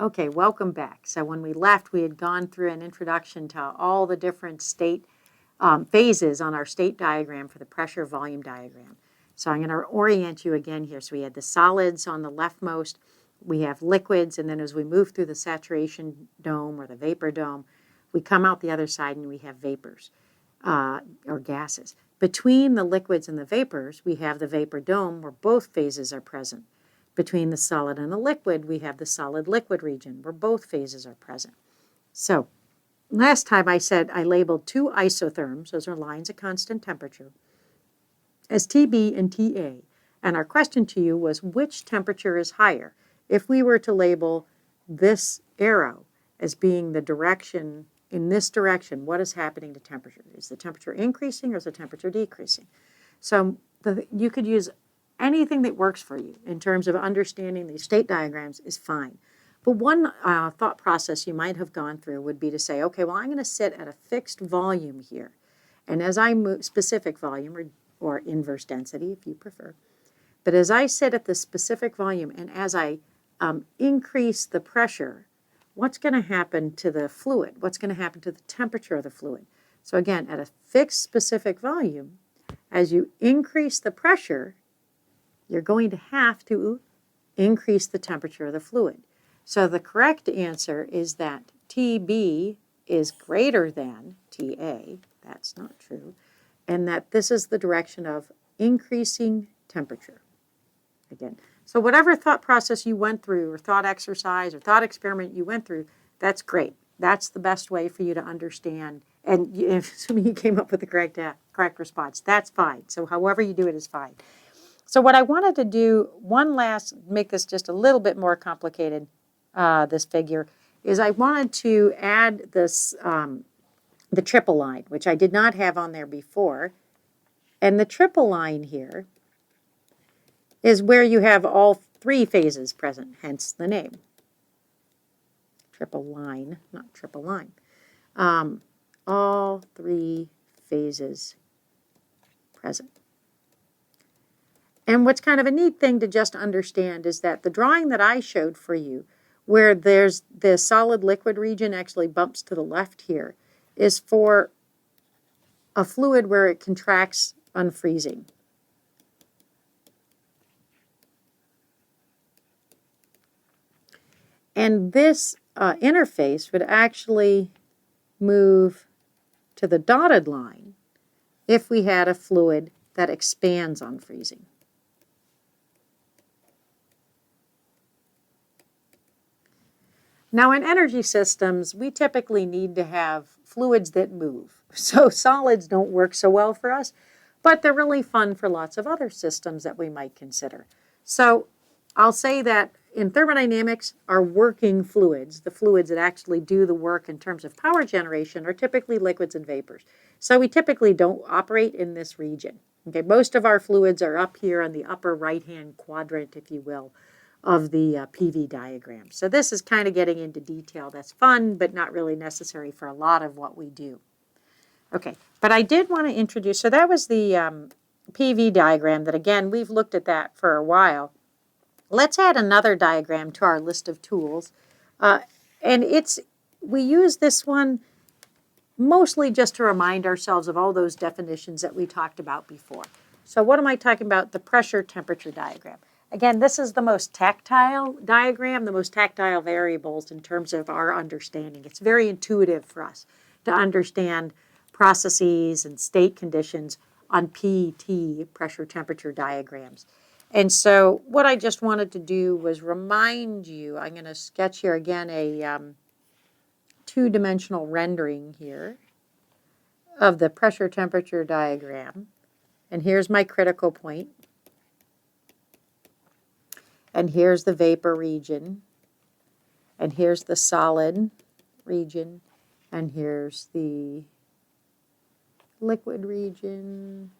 Okay, welcome back. So when we left, we had gone through an introduction to all the different state phases on our state diagram for the pressure volume diagram. So I'm going to orient you again here. So we had the solids on the leftmost, we have liquids, and then as we move through the saturation dome or the vapor dome, we come out the other side and we have vapors or gases. Between the liquids and the vapors, we have the vapor dome where both phases are present. Between the solid and the liquid, we have the solid-liquid region where both phases are present. So last time I said I labeled two isotherms, those are lines of constant temperature, as TB and TA. And our question to you was, which temperature is higher? If we were to label this arrow as being the direction, in this direction, what is happening to temperature? Is the temperature increasing or is the temperature decreasing? So you could use anything that works for you in terms of understanding these state diagrams is fine. But one thought process you might have gone through would be to say, okay, well, I'm going to sit at a fixed volume here. And as I move, specific volume or inverse density, if you prefer. But as I sit at the specific volume and as I increase the pressure, what's going to happen to the fluid? What's going to happen to the temperature of the fluid? So again, at a fixed specific volume, as you increase the pressure, you're going to have to increase the temperature of the fluid. So the correct answer is that TB is greater than TA. That's not true. And that this is the direction of increasing temperature. Again, so whatever thought process you went through or thought exercise or thought experiment you went through, that's great. That's the best way for you to understand. And assuming you came up with the correct response, that's fine. So however you do it is fine. So what I wanted to do, make this just a little bit more complicated, this figure, is I wanted to add this, the triple line, which I did not have on there before. And the triple line here is where you have all three phases present, hence the name. Triple line, not triple line. All three phases present. And what's kind of a neat thing to just understand is that the drawing that I showed for you, where there's the solid-liquid region actually bumps to the left here, is for a fluid where it contracts unfreezing. And this interface would actually move to the dotted line if we had a fluid that expands on freezing. Now, in energy systems, we typically need to have fluids that move. So solids don't work so well for us, but they're really fun for lots of other systems that we might consider. So I'll say that in thermodynamics, our working fluids, the fluids that actually do the work in terms of power generation, are typically liquids and vapors. So we typically don't operate in this region. Okay, most of our fluids are up here on the upper right-hand quadrant, if you will, of the PV diagram. So this is kind of getting into detail that's fun, but not really necessary for a lot of what we do. Okay, but I did want to introduce, so that was the PV diagram that, again, we've looked at that for a while. Let's add another diagram to our list of tools. And we use this one mostly just to remind ourselves of all those definitions that we talked about before. So what am I talking about? The pressure temperature diagram. Again, this is the most tactile diagram, the most tactile variables in terms of our understanding. It's very intuitive for us to understand processes and state conditions on PT, pressure temperature diagrams. And so what I just wanted to do was remind you, I'm going to sketch here again a two-dimensional rendering here of the pressure temperature diagram. And here's my critical point. And here's the vapor region. And here's the solid region. And here's the liquid region.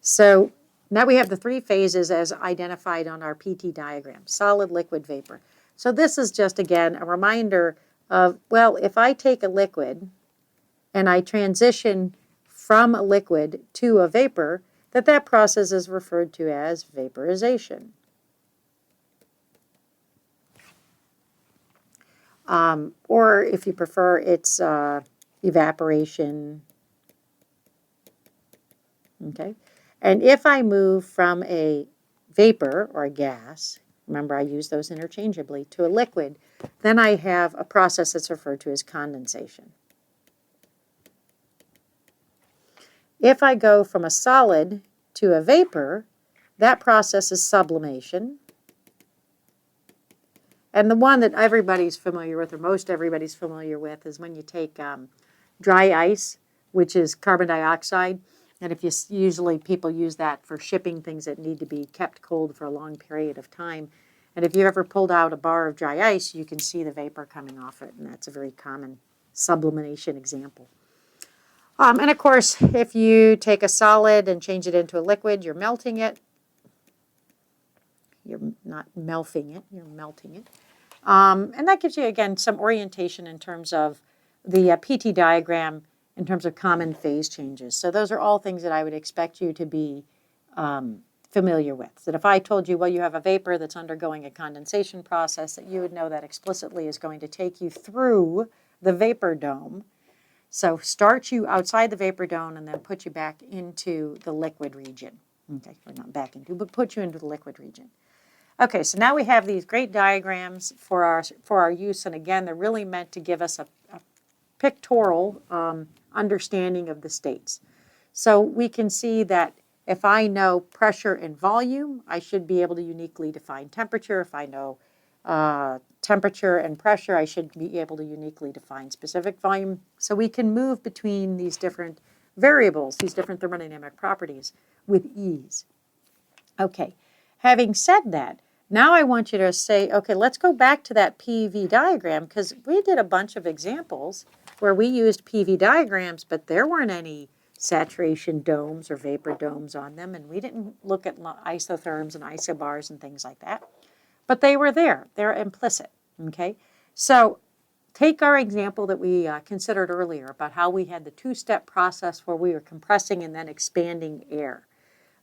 So now we have the three phases as identified on our PT diagram, solid, liquid, vapor. So this is just, again, a reminder of, well, if I take a liquid and I transition from a liquid to a vapor, that process is referred to as vaporization. Or if you prefer, it's evaporation. Okay. And if I move from a vapor or a gas, remember I use those interchangeably, to a liquid, then I have a process that's referred to as condensation. If I go from a solid to a vapor, that process is sublimation. And the one that everybody's familiar with, or most everybody's familiar with, is when you take dry ice, which is carbon dioxide. And if you usually people use that for shipping things that need to be kept cold for a long period of time. And if you ever pulled out a bar of dry ice, you can see the vapor coming off it, and that's a very common sublimation example. And of course, if you take a solid and change it into a liquid, you're melting it. You're not melting it, you're melting it. And that gives you, again, some orientation in terms of the PT diagram in terms of common phase changes. So those are all things that I would expect you to be familiar with. That if I told you, well, you have a vapor that's undergoing a condensation process, that you would know that explicitly is going to take you through the vapor dome. So start you outside the vapor dome and then put you back into the liquid region. Okay, or not back into, but put you into the liquid region. Okay, so now we have these great diagrams for our use, and again, they're really meant to give us a pictorial understanding of the states. So we can see that if I know pressure and volume, I should be able to uniquely define temperature. If I know temperature and pressure, I should be able to uniquely define specific volume. So we can move between these different variables, these different thermodynamic properties with ease. Okay, having said that, now I want you to say, okay, let's go back to that PV diagram, because we did a bunch of examples where we used PV diagrams, but there weren't any saturation domes or vapor domes on them, and we didn't look at isotherms and isobars and things like that. But they were there. They're implicit, okay? So take our example that we considered earlier about how we had the two-step process where we were compressing and then expanding air,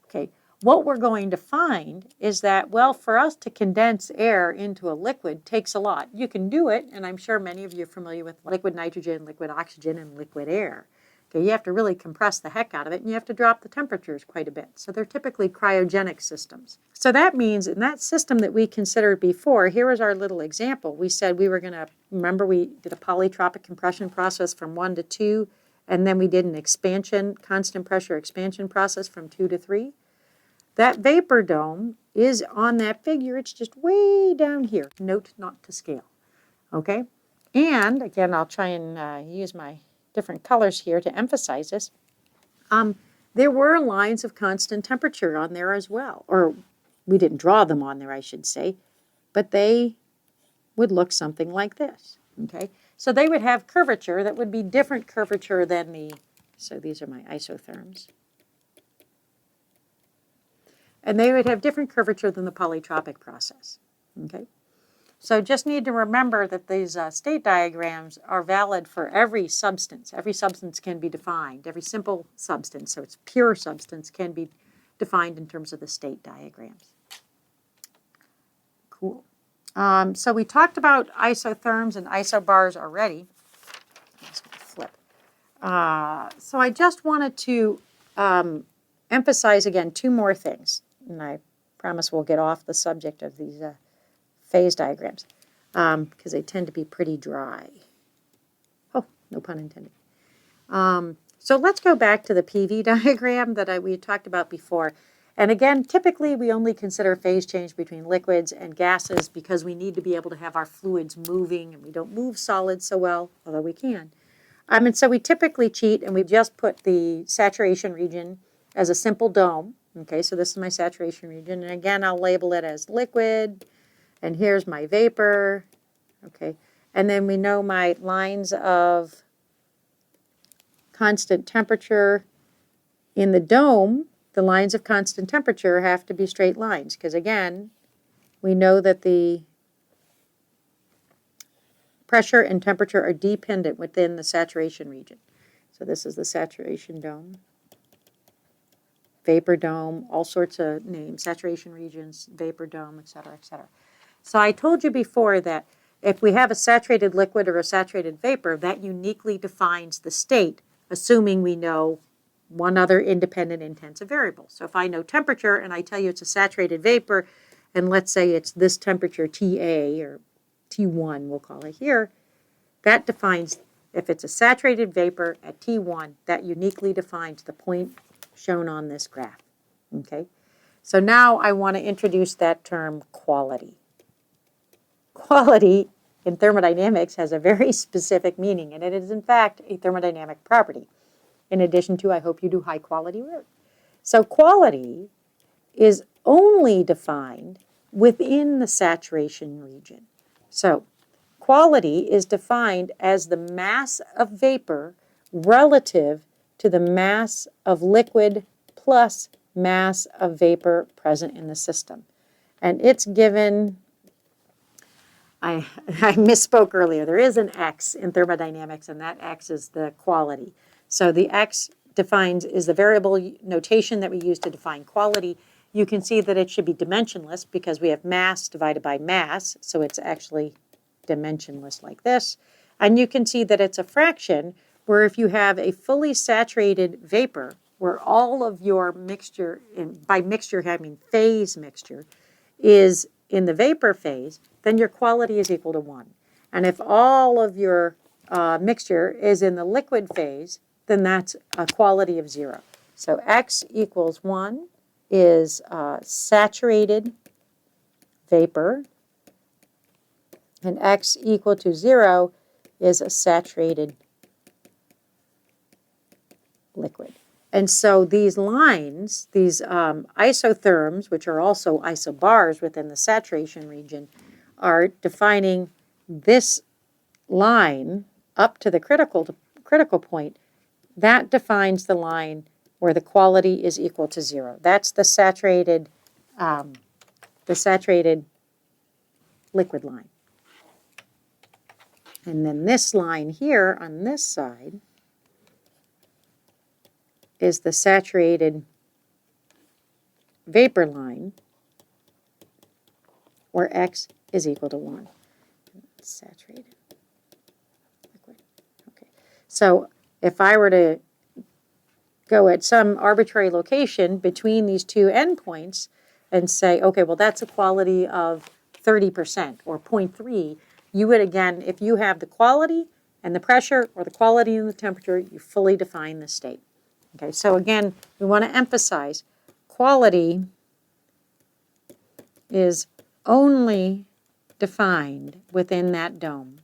okay? What we're going to find is that, well, for us to condense air into a liquid takes a lot. You can do it, and I'm sure many of you are familiar with liquid nitrogen, liquid oxygen, and liquid air. Okay, you have to really compress the heck out of it, and you have to drop the temperatures quite a bit. So they're typically cryogenic systems. So that means in that system that we considered before, here is our little example. We said we were going to, remember we did a polytropic compression process from 1 to 2, and then we did an expansion, constant pressure expansion process from 2 to 3. That vapor dome is on that figure. It's just way down here. Note not to scale. Okay? And, again, I'll try and use my different colors here to emphasize this. There were lines of constant temperature on there as well. Or we didn't draw them on there, I should say. But they would look something like this. Okay? So they would have curvature that would be different curvature than the, so these are my isotherms. And they would have different curvature than the polytropic process, okay? So just need to remember that these state diagrams are valid for every substance. Every substance can be defined. Every simple substance, so it's pure substance, can be defined in terms of the state diagrams. Cool. So we talked about isotherms and isobars already. I'm just going to flip. So I just wanted to emphasize again 2 more things. And I promise we'll get off the subject of these phase diagrams because they tend to be pretty dry. Oh, no pun intended. So let's go back to the PV diagram that we talked about before. And again, typically we only consider phase change between liquids and gases because we need to be able to have our fluids moving, and we don't move solids so well, although we can. And so we typically cheat, and we just put the saturation region as a simple dome. Okay, so this is my saturation region, and again, I'll label it as liquid, and here's my vapor, okay, and then we know my lines of constant temperature in the dome. The lines of constant temperature have to be straight lines, because again, we know that the pressure and temperature are dependent within the saturation region. So this is the saturation dome. Vapor dome, all sorts of names, saturation regions, vapor dome, et cetera, et cetera. So I told you before that if we have a saturated liquid or a saturated vapor, that uniquely defines the state, assuming we know one other independent intensive variable. So if I know temperature and I tell you it's a saturated vapor, and let's say it's this temperature TA or T1, we'll call it here, that defines, if it's a saturated vapor at T1, that uniquely defines the point shown on this graph. Okay? So now I want to introduce that term quality. Quality in thermodynamics has a very specific meaning, and it is in fact a thermodynamic property. In addition to, I hope you do high quality work. So quality is only defined within the saturation region. So quality is defined as the mass of vapor relative to the mass of liquid plus mass of vapor present in the system. And it's given, I misspoke earlier, there is an X in thermodynamics, and that X is the quality. So the X is the variable notation that we use to define quality. You can see that it should be dimensionless because we have mass divided by mass, so it's actually dimensionless like this. And you can see that it's a fraction where if you have a fully saturated vapor where all of your mixture, by mixture I mean phase mixture, is in the vapor phase, then your quality is equal to 1. And if all of your mixture is in the liquid phase, then that's a quality of 0. So X equals 1 is saturated vapor, and X equal to 0 is a saturated liquid. And so these lines, these isotherms, which are also isobars within the saturation region, are defining this line up to the critical point. That defines the line where the quality is equal to 0. That's the saturated liquid line. And then this line here on this side is the saturated vapor line, where X is equal to 1. Saturated liquid. Okay. So if I were to go at some arbitrary location between these two endpoints and say, okay, well, that's a quality of 30% or 0.3, you would, again, if you have the quality and the pressure or the quality and the temperature, you fully define the state. Okay, so again, we want to emphasize quality is only defined within that dome.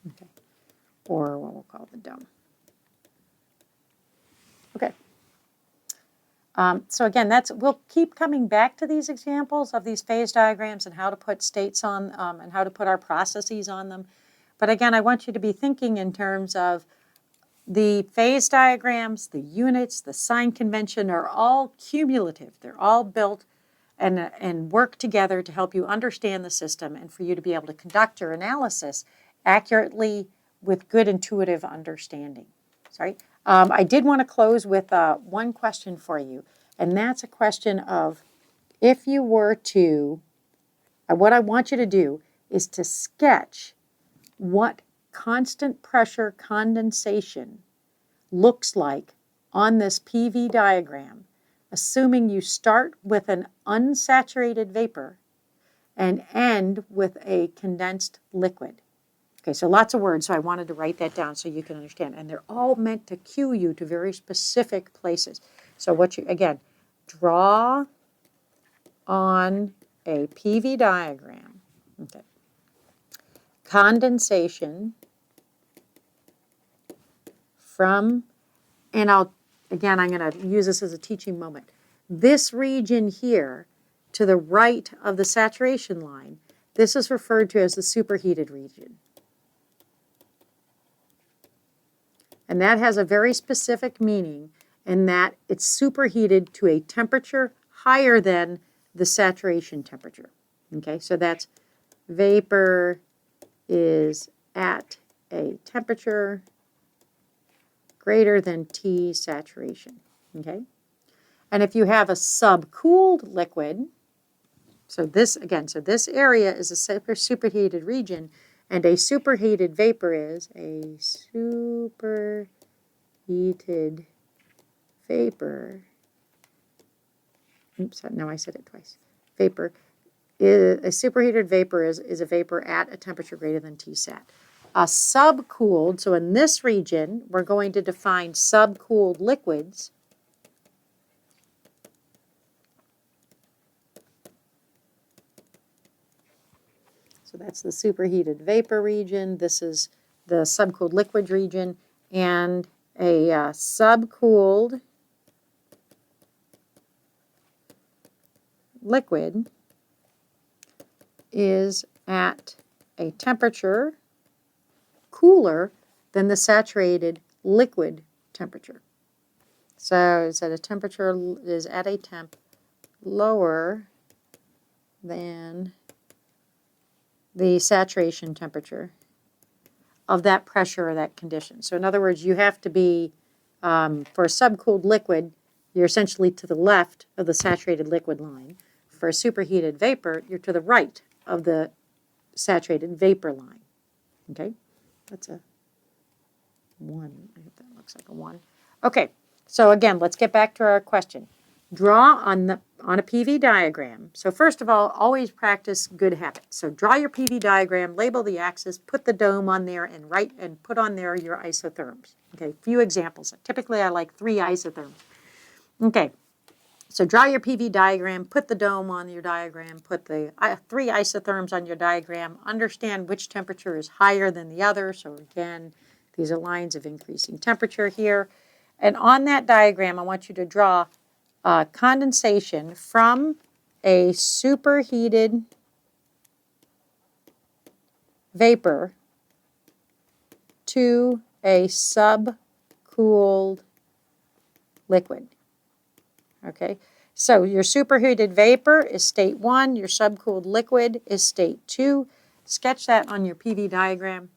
Okay, or what we'll call the dome. Okay. So again, we'll keep coming back to these examples of these phase diagrams and how to put states on and how to put our processes on them. But again, I want you to be thinking in terms of the phase diagrams, the units, the sign convention are all cumulative. They're all built and work together to help you understand the system and for you to be able to conduct your analysis accurately with good intuitive understanding. Sorry. I did want to close with one question for you, and that's a question of if you were to, what I want you to do is to sketch what constant pressure condensation looks like on this PV diagram, assuming you start with an unsaturated vapor and end with a condensed liquid. Okay, so lots of words, so I wanted to write that down so you can understand. And they're all meant to cue you to very specific places. So what you, again, draw on a PV diagram. Okay. Condensation from, and I'm going to use this as a teaching moment. This region here to the right of the saturation line, this is referred to as the superheated region. And that has a very specific meaning in that it's superheated to a temperature higher than the saturation temperature. Okay, so that's vapor is at a temperature greater than T saturation, okay? And if you have a subcooled liquid, so this area is a superheated region, and a superheated vapor is a superheated vapor. Oops, no, I said it twice. Vapor. A superheated vapor is a vapor at a temperature greater than Tsat. A subcooled, so in this region, we're going to define subcooled liquids. So that's the superheated vapor region. This is the subcooled liquid region. And a subcooled liquid is at a temperature cooler than the saturated liquid temperature. So it's at a temperature is at a temp lower than the saturation temperature of that pressure or that condition. So in other words, you have to be, for a subcooled liquid, you're essentially to the left of the saturated liquid line. For a superheated vapor, you're to the right of the saturated vapor line. Okay, that's a 1. I hope that looks like a 1. Okay, so again, let's get back to our question. Draw on a PV diagram. So first of all, always practice good habits. So draw your PV diagram, label the axis, put the dome on there, and write and put on there your isotherms. Okay, few examples. Typically, I like 3 isotherms. Okay, so draw your PV diagram, put the dome on your diagram, put the 3 isotherms on your diagram, understand which temperature is higher than the other. So again, these are lines of increasing temperature here. And on that diagram, I want you to draw condensation from a superheated vapor to a subcooled liquid. Okay, so your superheated vapor is state 1, your subcooled liquid is state 2. Sketch that on your PV diagram,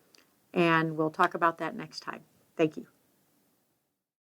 and we'll talk about that next time. Thank you.